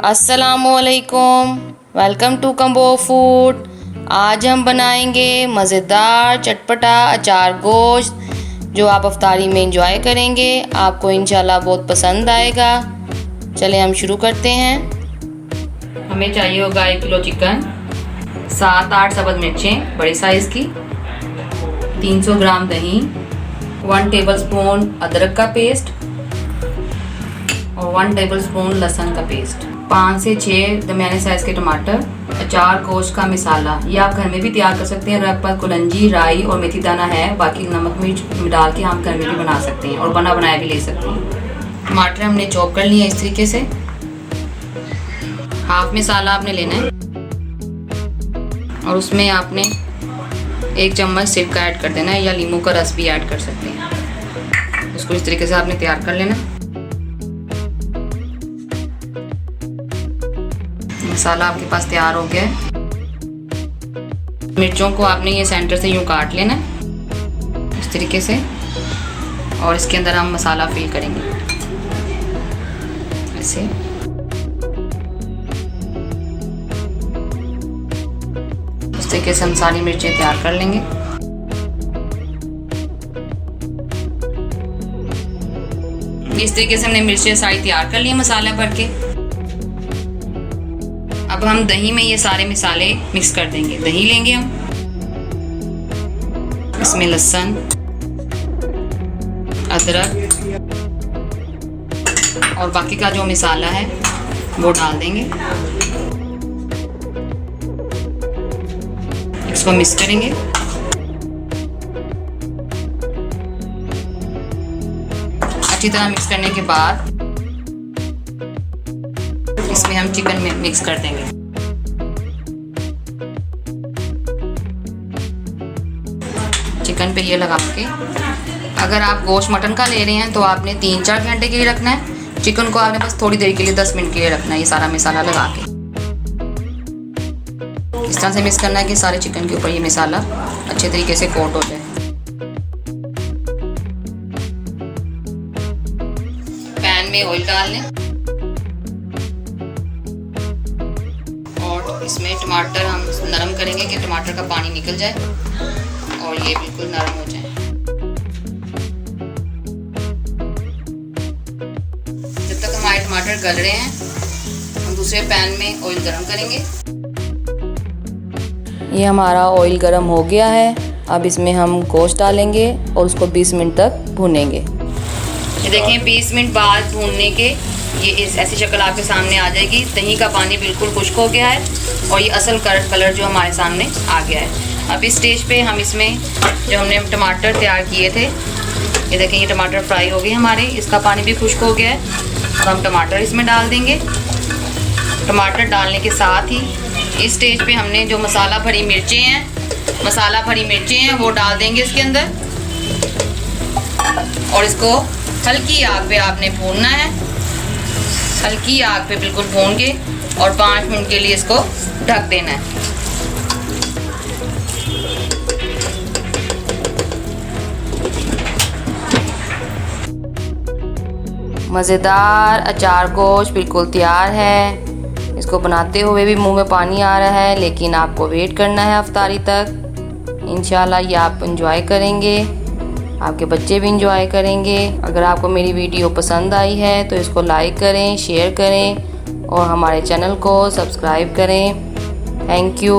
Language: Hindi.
अस्सलामुअलैकुम, वेलकम टू कंबो फूड। आज हम बनाएंगे मज़ेदार चटपटा अचार गोश्त जो आप अफ्तारी में इंजॉय करेंगे। आपको इंशाल्लाह बहुत पसंद आएगा। चलें हम शुरू करते हैं। हमें चाहिए होगा 1 किलो चिकन, 7-8 सब्ज़ मिर्चें बड़े साइज़ की, 300 ग्राम दही, 1 टेबलस्पून अदरक का पेस्ट और 1 टेबलस्पून लहसुन का पेस्ट, 5 से 6 दरमियाने साइज के टमाटर, अचार गोश्त का मसाला। ये आप घर में भी तैयार कर सकते हैं अगर आपके पास कुलंजी, राई और मेथी दाना है। बाकी नमक मिर्च डाल के हम घर में भी बना सकते हैं और बना बनाया भी ले सकते हैं। टमाटर हमने चॉप कर लिए इस तरीके से। हाफ मसाला आपने लेना है और उसमें आपने 1 चम्मच सिरका ऐड कर देना है या नींबू का रस भी ऐड कर सकते हैं। उसको इस तरीके से आपने तैयार कर लेना। मसाला आपके पास तैयार हो गया है। मिर्चों को आपने ये सेंटर से यूं काट लेना है इस तरीके से और इसके अंदर हम मसाला फिल करेंगे ऐसे। इस तरीके से हम सारी मिर्चें तैयार कर लेंगे। इस तरीके से हमने मिर्चें सारी तैयार कर ली मसाला भर के। अब हम दही में ये सारे मसाले मिक्स कर देंगे। दही लेंगे हम, इसमें लहसुन, अदरक और बाकी का जो मसाला है वो डाल देंगे। इसको मिक्स करेंगे। अच्छी तरह मिक्स करने के बाद इसमें हम चिकन में मिक्स कर देंगे। चिकन पे ये लगा के, अगर आप गोश्त मटन का ले रहे हैं तो आपने 3-4 घंटे के लिए रखना है। चिकन को आपने बस थोड़ी देर के लिए 10 मिनट के लिए रखना है। ये सारा मसाला लगा के इस तरह से मिक्स करना है कि सारे चिकन के ऊपर ये मसाला अच्छे तरीके से कोट हो जाए। पैन में ऑयल डाल लें और इसमें टमाटर हम नरम करेंगे कि टमाटर का पानी निकल जाए और ये बिल्कुल नरम हो जाए। जब तक हमारे टमाटर गल रहे हैं हम दूसरे पैन में ऑयल गरम करेंगे। ये हमारा ऑयल गरम हो गया है। अब इसमें हम गोश्त डालेंगे और उसको 20 मिनट तक भूनेंगे। ये देखें 20 मिनट बाद भूनने के ये ऐसी शक्ल आपके सामने आ जाएगी। दही का पानी बिल्कुल खुश्क हो गया है और ये असल कलर जो हमारे सामने आ गया है। अब इस स्टेज पे हम इसमें जो हमने टमाटर तैयार किए थे, ये देखें ये टमाटर फ्राई हो गए हमारे, इसका पानी भी खुश्क हो गया है। अब हम टमाटर इसमें डाल देंगे। टमाटर डालने के साथ ही इस स्टेज पे हमने जो मसाला भरी मिर्चें हैं वो डाल देंगे इसके अंदर और इसको हल्की आग पे आपने भूनना है। हल्की आग पे बिल्कुल भून के और 5 मिनट के लिए इसको ढक देना है। मज़ेदार अचार गोश्त बिल्कुल तैयार है। इसको बनाते हुए भी मुंह में पानी आ रहा है, लेकिन आपको वेट करना है अफ्तारी तक। इंशाल्लाह ये आप इंजॉय करेंगे, आपके बच्चे भी इंजॉय करेंगे। अगर आपको मेरी वीडियो पसंद आई है तो इसको लाइक करें, शेयर करें और हमारे चैनल को सब्सक्राइब करें। Thank you.